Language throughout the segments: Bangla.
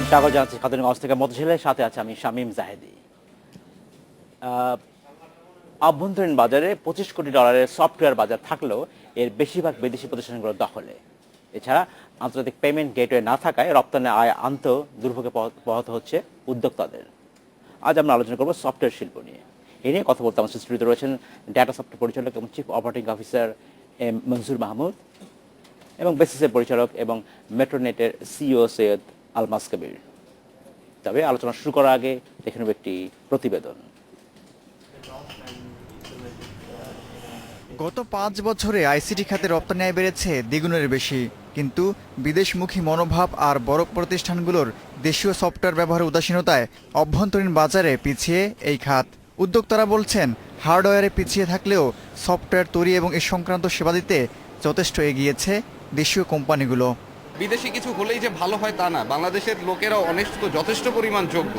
স্বাগত জানাচ্ছি খাতুন গঞ্জ থেকে মধুশিলের সাথে আছে আমি শামীম জাহেদি। আভ্যন্তরীণ বাজারে $25 কোটি সফটওয়্যার বাজার থাকলেও এর বেশিরভাগ বিদেশি প্রতিষ্ঠানগুলোর দখলে। এছাড়া আন্তর্জাতিক পেমেন্ট গেটওয়ে না থাকায় রপ্তানি আয় আনতেও দুর্ভোগে পোহাতে হচ্ছে উদ্যোক্তাদের। আজ আমরা আলোচনা করব সফটওয়্যার শিল্প নিয়ে। এ নিয়ে কথা বলতে আমার স্টুডিওতে রয়েছেন ডাটা সফটওয়্যার পরিচালক এবং চিফ অপারেটিং অফিসার এম মনজুর মাহমুদ এবং বেসিসের পরিচালক এবং মেট্রোনেটের সিইও সৈয়দ আলমাস কবির। তবে আলোচনা শুরু করার আগে দেখে নেব একটি প্রতিবেদন। গত 5 বছরে আইসিটি খাতে রপ্তানি আয় বেড়েছে দ্বিগুণের বেশি, কিন্তু বিদেশমুখী মনোভাব আর বড় প্রতিষ্ঠানগুলোর দেশীয় সফটওয়্যার ব্যবহারের উদাসীনতায় অভ্যন্তরীণ বাজারে পিছিয়ে এই খাত। উদ্যোক্তারা বলছেন, হার্ডওয়্যারে পিছিয়ে থাকলেও সফটওয়্যার তৈরি এবং এ সংক্রান্ত সেবা দিতে যথেষ্ট এগিয়েছে দেশীয় কোম্পানিগুলো। বিদেশি কিছু হলেই যে ভালো হয় তা না, বাংলাদেশের লোকেরাও অনেক যথেষ্ট পরিমাণ যোগ্য,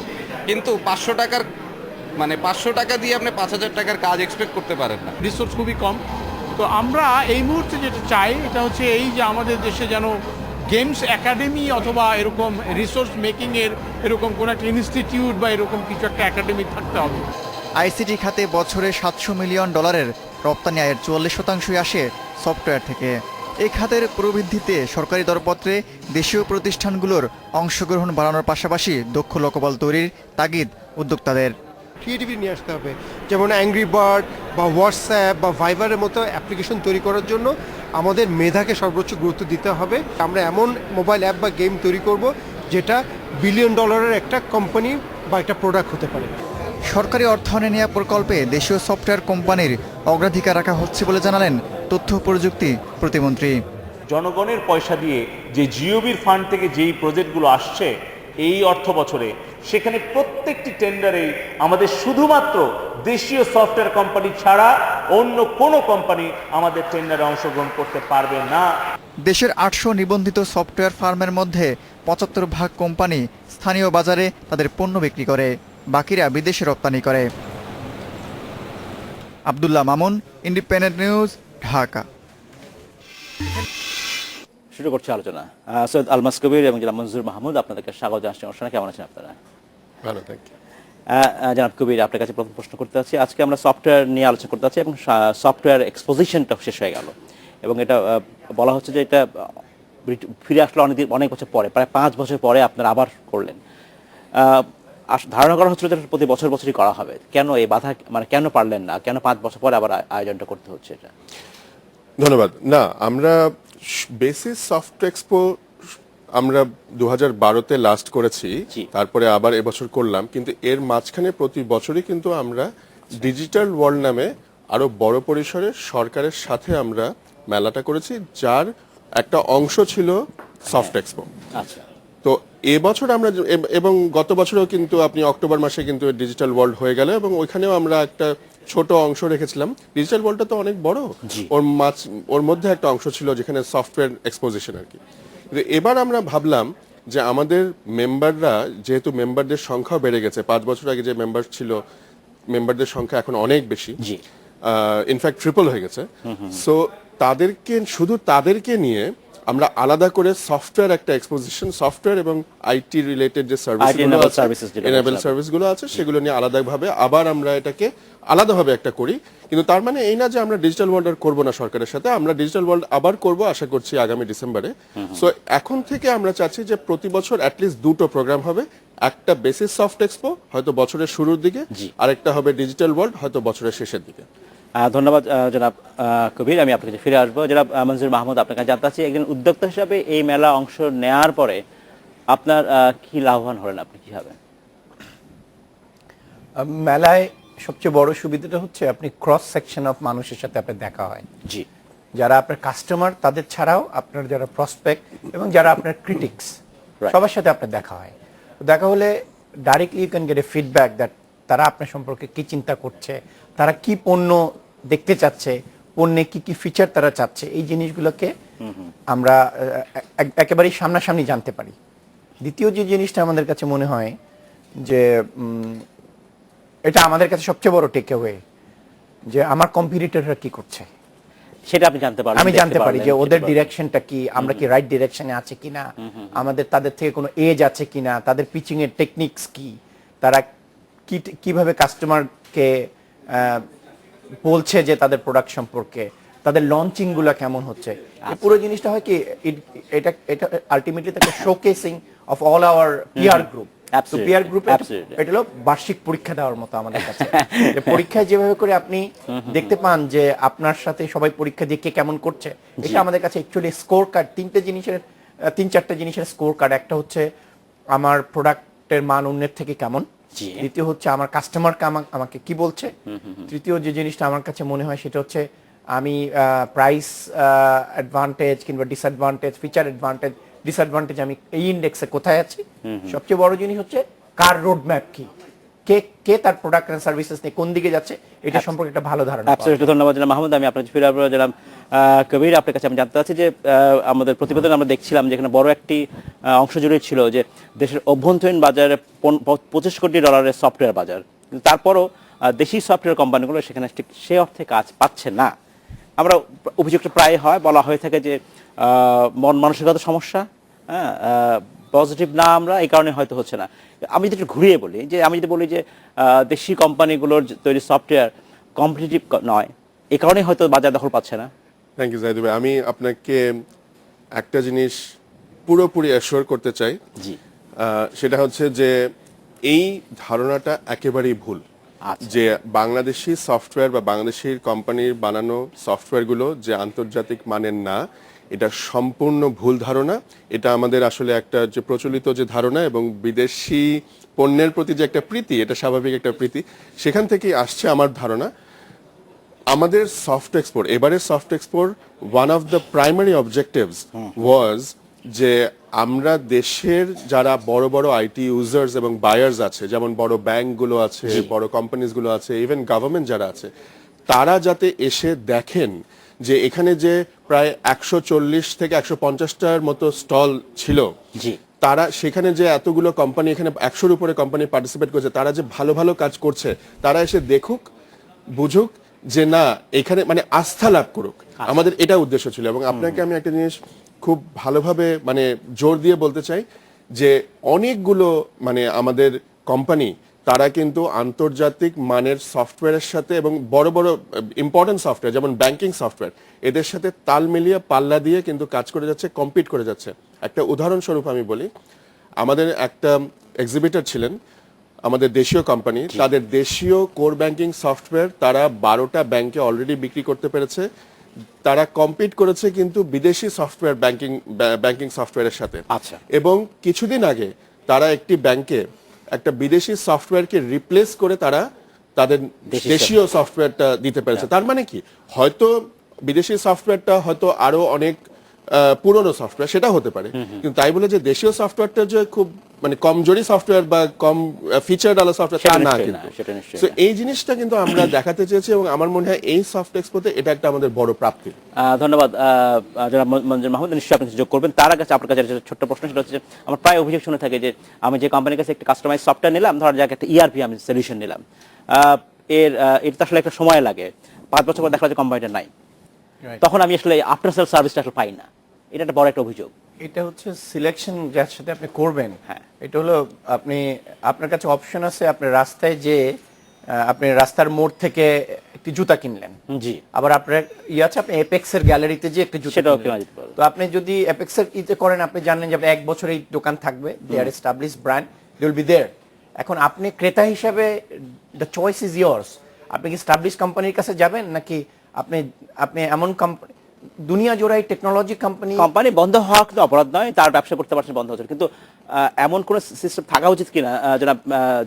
কিন্তু 500 টাকা দিয়ে আপনি 5,000 টাকার কাজ এক্সপেক্ট করতে পারেন না। রিসোর্স খুবই কম। তো আমরা এই মুহূর্তে যেটা চাই এটা হচ্ছে এই যে আমাদের দেশে যেন গেমস একাডেমি অথবা এরকম রিসোর্স মেকিংয়ের এরকম কোনো একটা ইনস্টিটিউট বা এরকম কিছু একটা একাডেমি থাকতে হবে। আইসিটি খাতে বছরে $700 মিলিয়ন রপ্তানি আয়ের 44% আসে সফটওয়্যার থেকে। এই খাতের প্রবৃদ্ধিতে সরকারি দরপত্রে দেশীয় প্রতিষ্ঠানগুলোর অংশগ্রহণ বাড়ানোর পাশাপাশি দক্ষ লোকবল তৈরির তাগিদ উদ্যোক্তাদের। ক্রিয়েটিভিটি নিয়ে আসতে হবে, যেমন অ্যাংরি বার্ড বা হোয়াটসঅ্যাপ বা ভাইবারের মতো অ্যাপ্লিকেশন তৈরি করার জন্য আমাদের মেধাকে সর্বোচ্চ গুরুত্ব দিতে হবে। আমরা এমন মোবাইল অ্যাপ বা গেম তৈরি করব যেটা $1 বিলিয়ন একটা কোম্পানি বা একটা প্রোডাক্ট হতে পারে। সরকারি অর্থায়নে নেওয়া প্রকল্পে দেশীয় সফটওয়্যার কোম্পানির অগ্রাধিকার রাখা হচ্ছে বলে জানালেন তথ্য প্রযুক্তি প্রতিমন্ত্রী। জনগণের পয়সা দিয়ে যে জিওবির ফান্ড থেকে যেই প্রজেক্টগুলো আসছে এই অর্থ বছরে, সেখানে প্রত্যেকটি টেন্ডারে আমাদের শুধুমাত্র দেশীয় সফটওয়্যার কোম্পানি ছাড়া অন্য কোনো কোম্পানি আমাদের টেন্ডারে অংশগ্রহণ করতে পারবে না। দেশের 800 নিবন্ধিত সফটওয়্যার ফার্মের মধ্যে 75% কোম্পানি স্থানীয় বাজারে তাদের পণ্য বিক্রি করে, বাকিরা বিদেশে রপ্তানি করে। Abdullah Mamun, independent news, Dhaka. শুরু করছি আলোচনা। সৈয়দ আলমাস কবির এবং জনাব মনজুর মাহমুদ, আপনাদেরকে স্বাগত জানাচ্ছি অনুষ্ঠানে। কেমন আছেন আপনারা? ভালো, থ্যাংক ইউ। জনাব কবির, আপনার কাছে প্রথম প্রশ্ন করতে চাচ্ছি। আজকে আমরা সফটওয়্যার নিয়ে আলোচনা করতে চাচ্ছি এবং সফটওয়্যার এক্সপোজিশনটা শেষ হয়ে গেল এবং এটা বলা হচ্ছে যে এটা ফিরে আসলো অনেক বছর পরে, প্রায় 5 বছর পরে আপনারা আবার করলেন। ধারণা করা হচ্ছিল যে প্রতি বছরই করা হবে। কেন এই বাধা, মানে কেন পারলেন না? কেন 5 বছর পরে আবার আয়োজনটা করতে হচ্ছে এটা? ধন্যবাদ। না, আমরা বেসিস সফট এক্সপো আমরা 2012-তে লাস্ট করেছি, তারপরে আবার এবছর করলাম, কিন্তু এর মাঝখানে প্রতি বছরই কিন্তু আমরা ডিজিটাল ওয়ার্ল্ড নামে আরো বড় পরিসরে সরকারের সাথে আমরা মেলাটা করেছি, যার একটা অংশ ছিল সফট এক্সপো। আচ্ছা। তো এবছর আমরা এবং গত বছরও কিন্তু আপনি অক্টোবর মাসে কিন্তু ডিজিটাল ওয়ার্ল্ড হয়ে গেল এবং ওইখানেও আমরা একটা ছোট অংশ রেখেছিলাম। ডিজিটাল ওয়ার্ল্ডটা তো অনেক বড়, ওর মধ্যে একটা অংশ ছিল যেখানে সফটওয়্যার এক্সপোজিশন আর কি। কিন্তু এবার আমরা ভাবলাম যে আমাদের মেম্বাররা, যেহেতু মেম্বারদের সংখ্যা বেড়ে গেছে, 5 বছর আগে যে মেম্বার ছিল মেম্বারদের সংখ্যা এখন অনেক বেশি, ইনফ্যাক্ট ট্রিপল হয়ে গেছে। সো তাদেরকে নিয়ে আমরা আলাদা করে সফটওয়্যার একটা এক্সপোজিশন, সফটওয়্যার এবং আইটি রিলেটেড যে সার্ভিসগুলো আছে সেগুলো নিয়ে আলাদাভাবে আবার আমরা এটাকে আলাদাভাবে একটা করি। কিন্তু তার মানে এই না যে আমরা ডিজিটাল ওয়ার্ল্ড আর করবো না সরকারের সাথে, আমরা ডিজিটাল ওয়ার্ল্ড আবার করব, আশা করছি আগামী ডিসেম্বরে। সো এখন থেকে আমরা চাচ্ছি যে প্রতি বছর অ্যাটলিস্ট 2টো প্রোগ্রাম হবে, একটা বেসিস সফট এক্সপো হয়তো বছরের শুরুর দিকে, আরেকটা হবে ডিজিটাল ওয়ার্ল্ড হয়তো বছরের শেষের দিকে। ধন্যবাদ জনাব কবির। আমি আপনার কাছে ফিরে আসবো। জনাব মনজুর মাহমুদ, আপনার কাছে জানতে চাচ্ছি, একজন উদ্যোক্তা হিসাবে এই মেলা অংশ নেওয়ার পরে আপনার কি লাভবান হলেন? আপনি কি হবে? মেলায় সবচেয়ে বড় সুবিধাটা হচ্ছে আপনি ক্রস সেকশন অফ মানুষের সাথে আপনার দেখা হয়। জি। যারা আপনার কাস্টমার তাদের ছাড়াও আপনার যারা প্রসপেক্ট এবং যারা আপনার ক্রিটিক্স, সবার সাথে আপনার দেখা হয়। দেখা হলে directly you can get a feedback that তারা আপনার সম্পর্কে কি চিন্তা করছে, তারা কি পণ্য দেখতে চাচ্ছে, পণ্যে কি কি ফিচার তারা চাচ্ছে, এই জিনিসগুলোকে আমরা একেবারেই সামনাসামনি জানতে পারি। দ্বিতীয় যে জিনিসটা আমাদের কাছে মনে হয় যে এটা আমাদের কাছে সবচেয়ে বড় টেক অ্যাওয়ে, যে আমার কম্পিটিটররা কি করছে। সেটা আপনি জানতে পারলেন, আমি দেখতে জানতে পারি পারলেন, যে খেতে ওদের পারলেন। ডিরেকশনটা কি, আমরা কি রাইট ডিরেকশনে আছে কিনা, তাদের থেকে কোনো এজ আছে কিনা, তাদের পিচিং এর টেকনিক্স কি, তারা কিভাবে কাস্টমারকে বলছে যে তাদের প্রোডাক্ট সম্পর্কে, তাদের লঞ্চিং গুলো কেমন হচ্ছে। এই পুরো জিনিসটা হয় কি, এটা এটা আলটিমেটলি একটা showcasing of all our PR group. Absolutely, PR গ্রুপে absolutely. এটা হলো বার্ষিক পরীক্ষা দেওয়ার মতো আমাদের কাছে। যে পরীক্ষায় যেভাবে করে আপনি দেখতে পান যে আপনার সাথে সবাই পরীক্ষা দিয়ে কে কেমন করছে, এটা আমাদের কাছে অ্যাকচুয়ালি স্কোর কার্ড। তিন চারটে জিনিসের স্কোর কার্ড। একটা হচ্ছে আমার প্রোডাক্টের মান অন্যের থেকে কেমন, জি। দ্বিতীয় হচ্ছে আমার কাস্টমার আমাকে কি বলছে, তৃতীয় যে জিনিসটা আমার কাছে মনে হয় সেটা হচ্ছে আমি প্রাইস অ্যাডভান্টেজ কিংবা ডিসঅ্যাডভান্টেজ, ফিচার অ্যাডভান্টেজ ডিসঅ্যাডভান্টেজ আমি এই ইন্ডেক্সে কোথায় আছি। সবচেয়ে বড় জিনিস হচ্ছে কার রোড ম্যাপ কি, কে তার প্রোডাক্ট এন্ড সার্ভিসেস নিয়ে কোন দিকে যাচ্ছে, এটা সম্পর্কে একটা ভালো ধারণা পাওয়া যায়। অ্যাবসলিউটলি, ধন্যবাদ জানাব মাহমুদ। আমি আপনার ফিরে আসবো জানাব কবির। আপনার কাছে আমি জানতে চাচ্ছি যে আমাদের প্রতিবেদন আমরা দেখছিলাম যেখানে বড় একটি অংশ জুড়ে ছিল যে দেশের অভ্যন্তরীণ বাজারে 25 কোটি ডলারের সফটওয়্যার বাজার, কিন্তু তারপরও দেশি সফটওয়্যার কোম্পানিগুলো সেখানে ঠিক সে অর্থে কাজ পাচ্ছে না। আমরা অভিযোগটা প্রায় হয়, বলা হয়ে থাকে যে মন মানসিকতার সমস্যা, হ্যাঁ, পজিটিভ না আমরা, এই কারণে হয়তো হচ্ছে না। আমি যদি একটু ঘুরিয়ে বলি যে দেশি কোম্পানিগুলোর তৈরি সফটওয়্যার কম্পিটিটিভ নয়, এই কারণে হয়তো বাজার দখল পাচ্ছে না। থ্যাংক ইউ জাহিদ ভাই। আমি আপনাকে একটা জিনিস পুরোপুরি অ্যাসিওর করতে চাই, জি। সেটা হচ্ছে যে এই ধারণাটা একেবারেই ভুল আচ্ছা। যে বাংলাদেশি সফটওয়্যার বা বাংলাদেশি কোম্পানির বানানো সফটওয়্যারগুলো যে আন্তর্জাতিক মানের না, এটা সম্পূর্ণ ভুল ধারণা। এটা আমাদের আসলে একটা যে প্রচলিত যে ধারণা এবং বিদেশি পণ্যের প্রতি যে একটা প্রীতি, এটা স্বাভাবিক একটা প্রীতি, সেখান থেকেই আসছে আমার ধারণা। আমাদের সফট এক্সপোর্ট, এবারের soft export, one of the primary objectives was যে আমরা দেশের যারা বড় বড় আইটি ইউজার্স এবং বায়ার্স আছে, যেমন বড় ব্যাংকগুলো আছে, বড় কোম্পানিজগুলো আছে, ইভেন গভর্নমেন্ট যারা আছে, তারা যাতে এসে দেখেন যে এখানে যে প্রায় 140 থেকে 150টার মতো স্টল ছিল, জি। তারা সেখানে যে এতগুলো কোম্পানি, এখানে 100-র উপরে কোম্পানি পার্টিসিপেট করছে, তারা যে ভালো ভালো কাজ করছে, তারা এসে দেখুক, বুঝুক যে না, এখানে মানে আস্থা লাভ করুক। আমাদের এটা উদ্দেশ্য ছিল। এবং আপনাকে আমি একটা জিনিস খুব ভালোভাবে মানে জোর দিয়ে বলতে চাই যে অনেকগুলো মানে আমাদের কোম্পানি, তারা কিন্তু আন্তর্জাতিক মানের সফটওয়্যারের সাথে এবং বড় বড় ইম্পর্টেন্ট সফটওয়্যার যেমন ব্যাংকিং সফটওয়্যার, এদের সাথে তাল মিলিয়ে পাল্লা দিয়ে কিন্তু কাজ করে যাচ্ছে, কম্পিট করে যাচ্ছে। একটা উদাহরণস্বরূপ আমি বলি, আমাদের একটা এক্সিবিটর ছিলেন আমাদের দেশীয় কোম্পানি, তাদের দেশীয় কোর ব্যাংকিং সফটওয়্যার তারা 12টা ব্যাংকে অলরেডি বিক্রি করতে পেরেছে। তারা কম্পিট করেছে কিন্তু বিদেশি সফটওয়্যার ব্যাংকিং সফটওয়্যারের সাথে। আচ্ছা। এবং কিছুদিন আগে তারা একটি ব্যাংকে একটা বিদেশি সফটওয়্যারকে রিপ্লেস করে তারা তাদের দেশীয় সফটওয়্যারটা দিতে পেরেছে। তার মানে কি, হয়তো বিদেশি সফটওয়্যারটা হয়তো আরো অনেক পুরনো সফটওয়্যার, সেটা হতে পারে, কিন্তু তাই বলে যে দেশীয় সফটওয়্যারটা যে খুব মানে কমজোরি সফটওয়্যার বা কম ফিচার ডালা সফটওয়্যার, তা না কিন্তু। So এই জিনিসটা কিন্তু আমরা দেখাতে চেয়েছি এবং আমার মনে হয় এই সফট এক্সপোতে এটা একটা আমাদের বড় প্রাপ্তি। ধন্যবাদ জনাব মঞ্জুর মাহমুদ। নিশ্চয়ই আপনি কিছু যোগ করবেন। তার আগে আপনার কাছে একটা ছোট্ট প্রশ্ন, সেটা হচ্ছে যে আমার প্রায় অভিযোগ শুনে থাকে যে আমি যে কোম্পানির কাছে একটা কাস্টমাইজ সফটওয়্যার নিলাম, ধরা যাক একটা ইআরপি আমি সলিউশন নিলাম, এটা আসলে একটা সময় লাগে, 5 বছর পর দেখা যায় কোম্পানিটা নাই, তখন আমি আসলে আফটার সেল সার্ভিসটা আসলে পাই না। এটা একটা বড় একটা অভিযোগ। এটা হচ্ছে সিলেকশন যার সাথে আপনি করবেন। হ্যাঁ। এটা হলো আপনার কাছে অপশন আছে, আপনি রাস্তায় যে আপনি রাস্তার মোড় থেকে একটি জুতা কিনলেন, জি। আবার আপনার আছে আপনি এপেক্স এর গ্যালারিতে যে একটি জুতা সেটাও কিনলেন। কেনা যেতে পারে। তো আপনি যদি এপেক্স এর ইতে করেন, আপনি জানেন যে আপনি 1 বছর এই দোকান থাকবে, they are establish brand, they will be there. এখন আপনি ক্রেতা হিসাবে দ্য চয়েস ইজ ইয়ার্স। আপনি কি এস্টাবলিশ কোম্পানির কাছে যাবেন, নাকি আপনি এমন কোম্পানি, দুনিয়া জোড়াই টেকনোলজি কোম্পানি বন্ধ হওয়া কিন্তু অপরাধ নয়, তার ব্যবসা করতে পারছেন, বন্ধ হচ্ছে, কিন্তু এমন কোন সিস্টেম থাকা উচিত কিনা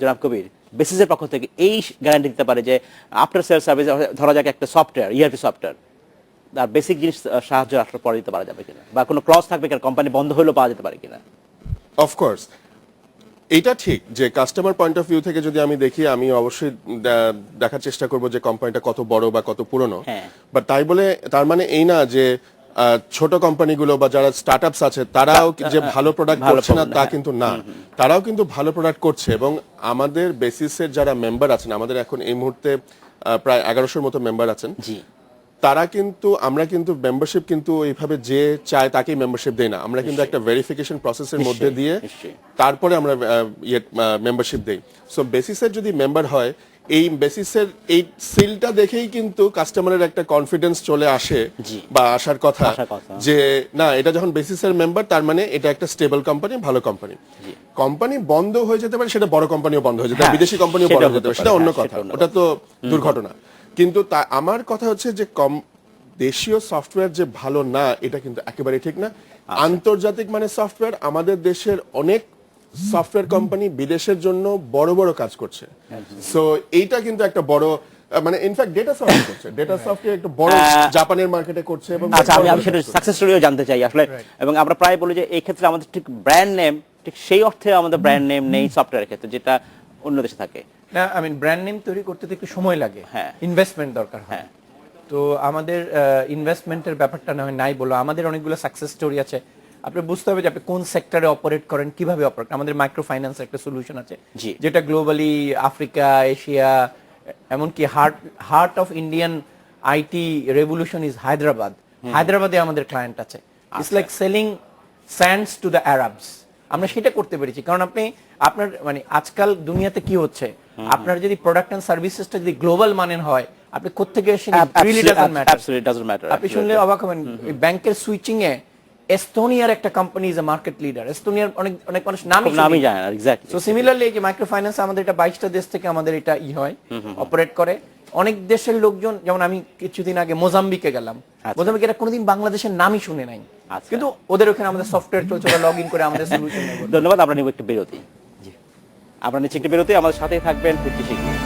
জনাব কবির, বেসিসের পক্ষ থেকে এই গ্যারান্টি দিতে পারে যে আফটার সেল সার্ভিস, ধরা যাক একটা সফটওয়্যার, ইআরপি সফটওয়্যার, তার বেসিক জিনিস সাহায্য আসলে পরে দিতে পারা যাবে কিনা, বা কোনো ক্লজ থাকবে কিনা, কোম্পানি বন্ধ হলেও পাওয়া যেতে পারে কিনা। অফকোর্স এটা ঠিক যে কাস্টমার পয়েন্ট অফ ভিউ থেকে যদি আমি দেখি, আমি অবশ্যই দেখার চেষ্টা করব যে কোম্পানিটা কত বড় বা কত পুরনো। হ্যাঁ। বাট তাই বলে তার মানে এই না যে ছোট কোম্পানিগুলো বা যারা স্টার্টআপস আছে তারাও যে ভালো প্রোডাক্ট করছে না, তা কিন্তু না। তারাও কিন্তু ভালো প্রোডাক্ট করছে। এবং আমাদের বেসিসের যারা মেম্বার আছেন, আমাদের এখন এই মুহূর্তে প্রায় 1100-র মতো মেম্বার আছেন, জি। তারা কিন্তু আমরা কিন্তু মেম্বারশিপ কিন্তু এইভাবে যে চায় তাকেই মেম্বারশিপ দেই না, আমরা কিন্তু একটা ভেরিফিকেশন প্রসেসের মধ্যে দিয়ে নিশ্চয়ই। তারপরে আমরা মেম্বারশিপ দেই। সো বেসিসের যদি মেম্বার হয়, এই বেসিসের এই সিলটা দেখেই কিন্তু কাস্টমারের একটা কনফিডেন্স চলে আসে জি। বা আসার কথা আসার কথা। যে না, এটা যখন বেসিসের মেম্বার তার মানে এটা একটা স্টেবল কোম্পানি, ভালো কোম্পানি। কোম্পানি বন্ধ হয়ে যেতে পারে, সেটা বড় কোম্পানিও বন্ধ হয়ে যেতে পারে, হ্যাঁ, বিদেশি কোম্পানিও সেটা বন্ধ হয়ে হতে যেতে পারে, পারে, সেটা অন্য হ্যাঁ, কথা, সেটা অন্য ওটা তো দুর্ঘটনা। কিন্তু আমার কথা হচ্ছে যে দেশীয় সফটওয়্যার যে ভালো না, এটা কিন্তু একেবারে ঠিক না। আন্তর্জাতিক মানে সফটওয়্যার, আমাদের দেশের অনেক সফটওয়্যার কোম্পানি বিদেশের জন্য বড় বড় কাজ করছে। সো এইটা কিন্তু একটা বড় মানে ইনফ্যাক্ট ডেটা সফটওয়্যার করছে, ডেটা সফটওয়্যার একটা বড় জাপানের মার্কেটে করছে। এবং আচ্ছা, আমি সেটা সাকসেস স্টোরিও জানতে চাই আসলে। এবং আমরা প্রায় বলি যে এই ক্ষেত্রে আমাদের ঠিক ব্র্যান্ড নেম, ঠিক সেই অর্থে আমাদের ব্র্যান্ড নেম নেই সফটওয়্যারের ক্ষেত্রে, যেটা অন্য দেশে থাকে। না, আমি ব্র্যান্ড নেম তৈরি করতে তো একটু সময় লাগে, হ্যাঁ। ইনভেস্টমেন্ট দরকার হয়। হ্যাঁ। তো আমাদের ইনভেস্টমেন্টের ব্যাপারটা না হয় নাই বলো, আমাদের অনেকগুলো সাকসেস স্টোরি আছে। আপনি বুঝতে হবে যে আপনি কোন সেক্টরে অপারেট করেন, কিভাবে অপারেট। আমাদের মাইক্রো ফাইন্যান্স একটা সলিউশন আছে, জি। যেটা গ্লোবালি আফ্রিকা, এশিয়া, এমনকি heart of Indian IT revolution is Hyderabad. হায়দ্রাবাদে আমাদের ক্লায়েন্ট আছে। It's like selling sands to the Arabs. আমরা সেটা করতে পেরেছি কারণ আপনার মানে আজকাল দুনিয়াতে কি হচ্ছে, আপনার যদি প্রোডাক্ট এন্ড সার্ভিসেসটা যদি গ্লোবাল মানের হয়, আপনি কোত্থেকে এসেছেন really doesn't matter. Absolutely doesn't matter. আপনি শুনলে অবাক হবেন, ব্যাংকের সুইচিং এ এস্তোনিয়ার একটা company is a market leader. এস্তোনিয়ার অনেক অনেক মানুষ খুব নামই জানে না, এক্স্যাক্টলি। সো সিমিলারলি এই যে মাইক্রো ফাইন্যান্স আমাদের এটা 22টা দেশ থেকে আমাদের এটা হয়, অপারেট করে। অনেক দেশের লোকজন, যেমন আমি কিছুদিন আগে মোজাম্বিকে গেলাম, মোজাম্বিকে এটা কোনোদিন বাংলাদেশের নামই শুনে নাই, আচ্ছা। কিন্তু ওদের ওখানে আমাদের সফটওয়্যার চলছে, ওরা লগ ইন করে আমাদের সলিউশন। ধন্যবাদ, আমরা নিব একটু বিরতি। জি, আমরা নিচ্ছি একটু বিরতি, আমাদের সাথেই থাকবেন, ফিরছি শীঘ্রই।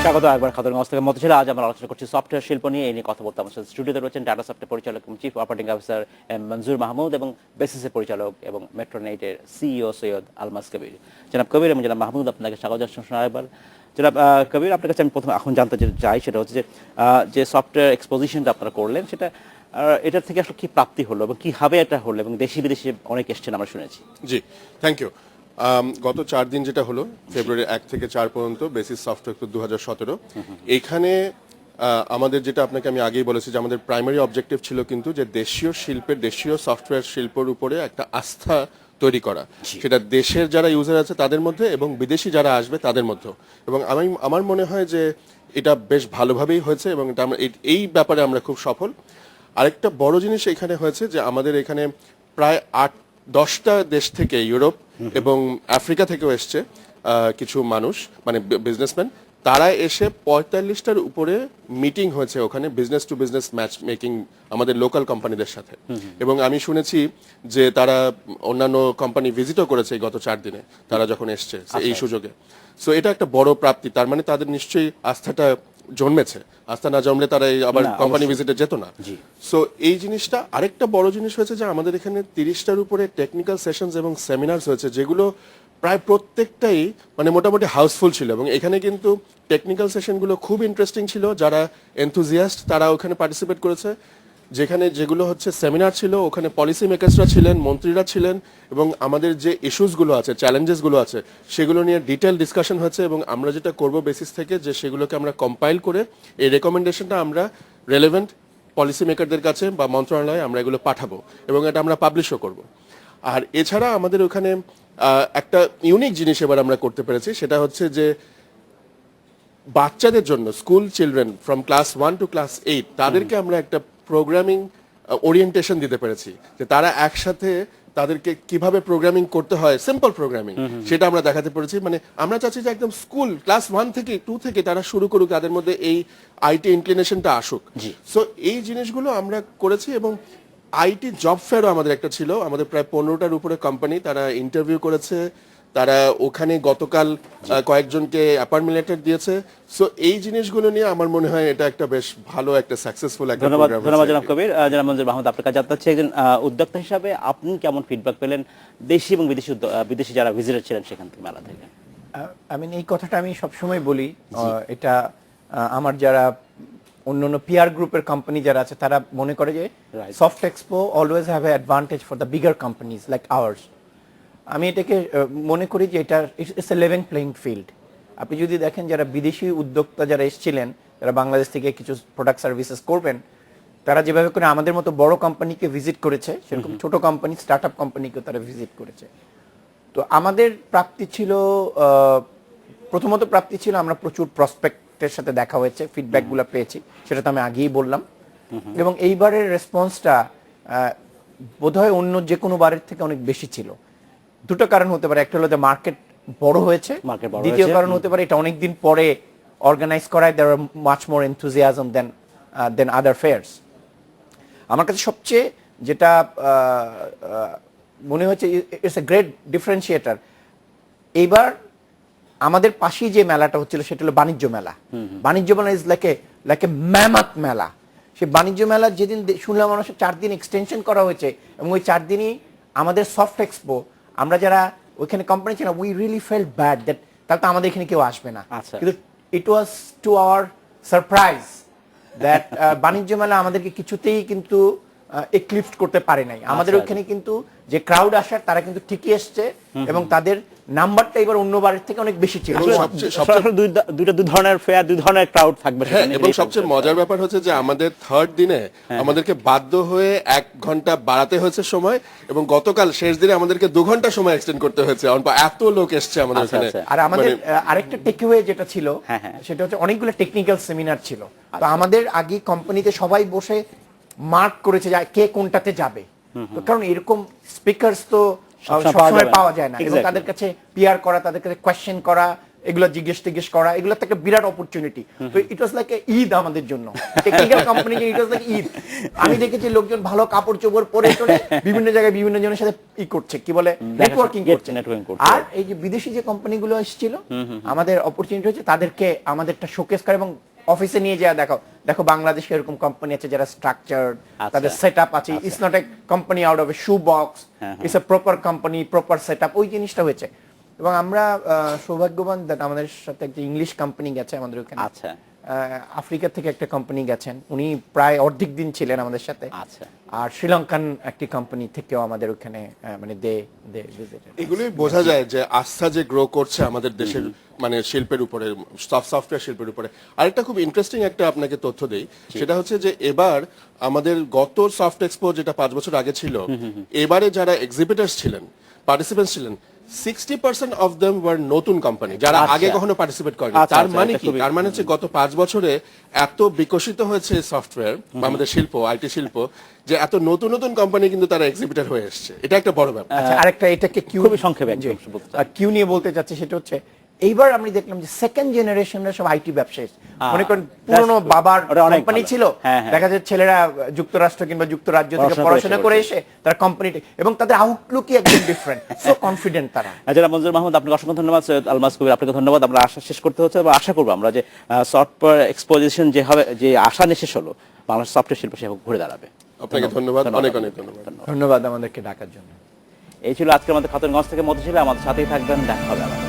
স্বাগত একবার খাতুনগঞ্জ থেকে মতছিল। আজ আমরা আলোচনা করছি সফটওয়্যার শিল্প নিয়ে। এই নিয়ে কথা বলতে আমার সাথে স্টুডিওতে রয়েছেন টাটা সফটওয়্যার পরিচালক এবং চিফ অপারেটিং অফিসার মনজুর মাহমুদ এবং বেসিসের পরিচালক এবং মেট্রোনেটের সিইও সৈয়দ আলমাস কবির। জনাব কবির এবং জনাব মাহমুদ, আপনাকে স্বাগত জানাচ্ছি আরেকবার। জনাব কবির, আপনার কাছে আমি প্রথমে এখন জানতে চাই, সেটা হচ্ছে যে সফটওয়্যার এক্সপোজিশনটা আপনারা করলেন, সেটা এটার থেকে আসলে কি প্রাপ্তি হলো এবং কিভাবে এটা হলো, এবং দেশি বিদেশি অনেক এসছেন আমরা শুনেছি। জি, থ্যাংক ইউ। গত 4 দিন যেটা হলো, ফেব্রুয়ারি 1 থেকে 4 পর্যন্ত বেসিস সফটওয়্যার 2017, এইখানে আমাদের যেটা আপনাকে আমি আগেই বলেছি যে আমাদের প্রাইমারি অবজেক্টিভ ছিল কিন্তু যে দেশীয় শিল্পের, দেশীয় সফটওয়্যার শিল্পের উপরে একটা আস্থা তৈরি করা, সেটা দেশের যারা ইউজার আছে তাদের মধ্যে এবং বিদেশি যারা আসবে তাদের মধ্যে। এবং আমার মনে হয় যে এটা বেশ ভালোভাবেই হয়েছে এবং এটা এই ব্যাপারে আমরা খুব সফল। আরেকটা বড় জিনিস এখানে হয়েছে যে আমাদের এখানে প্রায় 8-10টা দেশ থেকে, ইউরোপ এবং আফ্রিকা থেকেও এসছে কিছু মানুষ, মানে বিজনেসম্যান। তারা এসে 45টার উপরে মিটিং হয়েছে ওখানে, business to business match making আমাদের লোকাল কোম্পানিদের সাথে। এবং আমি শুনেছি যে তারা অন্যান্য কোম্পানি ভিজিটও করেছে এই গত 4 দিনে, তারা যখন এসছে এই সুযোগে। সো এটা একটা বড় প্রাপ্তি। তার মানে তাদের নিশ্চয়ই আস্থাটা জন্মেছে। আস্থা না জন্মলে তারা আবার কোম্পানি ভিজিটে যেত না। সো এই জিনিসটা। আরেকটা বড় জিনিস হয়েছে যে আমাদের এখানে 30টার উপরে টেকনিক্যাল সেশনস এবং সেমিনার্স হয়েছে, যেগুলো প্রায় প্রত্যেকটাই মানে মোটামুটি হাউসফুল ছিল। এবং এখানে কিন্তু টেকনিক্যাল সেশনগুলো খুব ইন্টারেস্টিং ছিল। যারা এনথুজিয়াস্ট তারা ওখানে পার্টিসিপেট করেছে। যেগুলো হচ্ছে সেমিনার ছিল, ওখানে পলিসি মেকার্সরা ছিলেন, মন্ত্রীরা ছিলেন, এবং আমাদের যে ইস্যুসগুলো আছে, চ্যালেঞ্জেসগুলো আছে, সেগুলো নিয়ে ডিটেল ডিসকাশন হয়েছে। এবং আমরা যেটা করব বেসিস থেকে, যে সেগুলোকে আমরা কম্পাইল করে এই রেকমেন্ডেশনটা আমরা রেলেভেন্ট পলিসি মেকারদের কাছে বা মন্ত্রণালয়ে আমরা এগুলো পাঠাবো এবং এটা আমরা পাবলিশও করব। আর এছাড়া আমাদের ওখানে একটা ইউনিক জিনিস এবার আমরা করতে পেরেছি, সেটা হচ্ছে যে বাচ্চাদের জন্য, school children from class 1 to class 8, তাদেরকে আমরা একটা প্রোগ্রামিং ওরিয়েন্টেশন দিতে পেরেছি, যে তারা একসাথে তাদেরকে কিভাবে প্রোগ্রামিং করতে হয়, সিম্পল প্রোগ্রামিং, সেটা আমরা দেখাতে পেরেছি। মানে আমরা চাচ্ছি যে একদম স্কুল ক্লাস 1 থেকে 2 থেকে তারা শুরু করুক, তাদের মধ্যে এই আইটি ইনক্লিনেশনটা আসুক। সো এই জিনিসগুলো আমরা করেছি। এবং আইটি জব ফেয়ারও আমাদের একটা ছিল, আমাদের প্রায় 15টার উপরে কোম্পানি তারা ইন্টারভিউ করেছে, তারা ওখানে গতকাল কয়েকজনকে অ্যাপয়েন্টমেন্ট লেটার দিয়েছে। সো এই জিনিসগুলো নিয়ে আমার মনে হয় এটা একটা বেশ ভালো একটা সাকসেসফুল একটা প্রোগ্রাম। ধন্যবাদ জনাব কবির। জনাব মনজুর মাহমুদ, আপনার কাছে জানতে চাচ্ছি, একজন উদ্যোক্তা হিসাবে আপনি কেমন ফিডব্যাক পেলেন দেশি এবং বিদেশি যারা ভিজিটার ছিলেন সেখান থেকে, মেলা থেকে? এই কথাটা আমি সবসময় বলি, এটা আমার যারা অন্যান্য পিয়ার গ্রুপের কোম্পানি যারা আছে তারা মনে করে যে soft expo always have a advantage for the bigger companies like hours. আমি এটাকে মনে করি যে এটা it's a level playing field. আপনি যদি দেখেন যারা বিদেশি উদ্যোক্তা যারা এসেছিলেন, যারা বাংলাদেশ থেকে কিছু প্রোডাক্ট সার্ভিসেস করবেন, তারা যেভাবে করে আমাদের মতো বড় কোম্পানিকে ভিজিট করেছে, সেরকম ছোট কোম্পানি, স্টার্ট আপ কোম্পানিকেও তারা ভিজিট করেছে। তো আমাদের প্রাপ্তি ছিল, প্রথমত প্রাপ্তি ছিল আমরা প্রচুর প্রসপেক্টের সাথে দেখা হয়েছে, ফিডব্যাকগুলো পেয়েছি, সেটা তো আমি আগেই বললাম। এবং এইবারের রেসপন্সটা বোধহয় অন্য যে কোনো বারের থেকে অনেক বেশি ছিল। দুটো কারণ হতে পারে, একটা হলো যে মার্কেট বড় হয়েছে, দ্বিতীয় কারণ হতে পারে এটা অনেকদিন পরে অর্গানাইজ করায় there are much more enthusiasm than other fairs. আমার কাছে সবচেয়ে যেটা মনে হচ্ছে ইটস এ গ্রেট ডিফারেন্সিয়েটার, এইবার আমাদের পাশেই যে মেলাটা হচ্ছিল সেটা হলো বাণিজ্য মেলা। বাণিজ্য মেলা ইজ লাইক এ ম্যামথ মেলা। সেই বাণিজ্য মেলা যেদিন শুনলাম মানুষের 4 দিন এক্সটেনশন করা হয়েছে, এবং ওই 4 দিনই আমাদের সফট এক্সপো, আমরা যারা ওইখানে কোম্পানি ছিলাম, we really felt bad that তাহলে তো আমাদের এখানে কেউ আসবে না। কিন্তু ইট ওয়াজ টু আওয়ার সারপ্রাইজ দ্যাট বাণিজ্য মেলা আমাদেরকে কিছুতেই কিন্তু এক্লিপস করতে পারে নাই। আমাদের ওখানে কিন্তু যে ক্রাউড আসার তারা কিন্তু ঠিকই এসছে, এবং তাদের নাম্বারটা এবার অন্য বারের থেকে অনেক বেশি ছিল। দুই ধরনের ফেয়ার, দুই ধরনের ক্রাউড থাকবে। এবং সবচেয়ে মজার ব্যাপার হচ্ছে যে আমাদের থার্ড দিনে আমাদেরকে বাধ্য হয়ে 1 ঘন্টা বাড়াতে হয়েছে সময়, এবং গতকাল শেষ দিনে আমাদেরকে 2 ঘন্টা সময় এক্সটেন্ড করতে হয়েছে, এত লোক এসছে আমাদের এখানে। আর আমাদের আরেকটা টেকঅ্যাওয়ে যেটা ছিল সেটা হচ্ছে অনেকগুলো টেকনিক্যাল সেমিনার ছিল। তো আমাদের আগে কোম্পানিতে সবাই বসে মার্ক করেছে যে কে কোনটাতে যাবে, কারণ এরকম স্পিকারস তো সবসময় পাওয়া যায় না, এবং তাদের কাছে পিআর করা, তাদের কাছে কোয়েশ্চেন করা, এগুলো জিজ্ঞেস করা, এগুলো একটা বিরাট অপরচুনিটি। তো ইট ওয়াজ লাইক ঈদ আমাদের জন্য, technical company, it was like Eid. আমি দেখেছি লোকজন ভালো কাপড় চোপড় পরে বিভিন্ন জায়গায় বিভিন্ন জনের সাথে করছে, কি বলে, নেটওয়ার্কিং করছে। আর এই যে বিদেশি যে কোম্পানিগুলো এসেছিল, আমাদের অপরচুনিটি হচ্ছে তাদেরকে আমাদেরটা শোকেস করে এবং অফিসে নিয়ে যাওয়া, দেখো বাংলাদেশে এরকম কোম্পানি আছে যারা স্ট্রাকচার্ড, তাদের সেটআপ আছে, it's not a company out of A shoe box, it's a proper company, proper setup, ওই জিনিসটা হয়েছে। এবং আমরা সৌভাগ্যবান আমাদের সাথে একটা ইংলিশ কোম্পানি গেছে আমাদের ওখানে। আচ্ছা, আফ্রিকা থেকে একটা কোম্পানি গেছেন, উনি প্রায় অর্ধেক দিন ছিলেন আমাদের সাথে। আচ্ছা, আর শ্রীলঙ্কান একটি কোম্পানি থেকেও আমাদের ওখানে মানে এগুলোই বোঝা যায় যে আস্থা যে গ্রো করছে আমাদের দেশের মানে শিল্পের উপরে, সফটওয়্যার শিল্পের উপরে। আরেকটা খুব ইন্টারেস্টিং একটা আপনাকে তথ্য দেই, সেটা হচ্ছে যে এবার আমাদের গত সফট এক্সপো যেটা 5 বছর আগে ছিল, এবারে যারা এক্সিবিটার্স ছিলেন, পার্টিসিপেন্টস ছিলেন, 60% অফ দেম ওয়ার নতুন কোম্পানি, যারা আগে কখনো পার্টিসিপেট করেনি। তার মানে কি? তার মানে হচ্ছে গত 5 বছরে এত বিকশিত হয়েছে সফটওয়্যার বা আমাদের শিল্প, আইটি শিল্প, যে এত নতুন নতুন কোম্পানি কিন্তু তারা এক্সিবিটার হয়ে এসেছে। এটা একটা বড় ব্যাপার। আরেকটা এটাকে খুবই সংক্ষেপে কিউ নিয়ে বলতে চাচ্ছি, সেটা হচ্ছে এইবার আমি দেখলাম যে সেকেন্ড জেনারেশনের সব আইটি ব্যবসায়ী, মনে করেন পুরনো বাবার কোম্পানি ছিল, দেখা যায় ছেলেরা যুক্তরাষ্ট্র কিংবা যুক্তরাজ্য থেকে পড়াশোনা করে এসে তারা কোম্পানিতে, এবং তাদের আউটলুকই একদম ডিফারেন্ট, সো কনফিডেন্ট তারা। যারা মঞ্জুর মাহমুদ, আপনাকে অসংখ্য ধন্যবাদ। সৈয়দ আলমাস কবির, আপনাকে ধন্যবাদ। আমরা আশা শেষ করতে হচ্ছে, এবং আশা করবো আমরা যে সফটওয়্যার এক্সপোজিশন যে হবে, যে আশা নিয়ে শেষ হলো, বাংলাদেশ সফটওয়্যার শিল্প সে ঘুরে দাঁড়াবে। আপনাকে ধন্যবাদ, অনেক অনেক ধন্যবাদ আমাদেরকে ডাকার জন্য। এই ছিল আজকে আমাদের খাতুনগঞ্জ থেকে মধ্যে ছিল। আমাদের সাথেই থাকবেন, দেখা হবে আবার।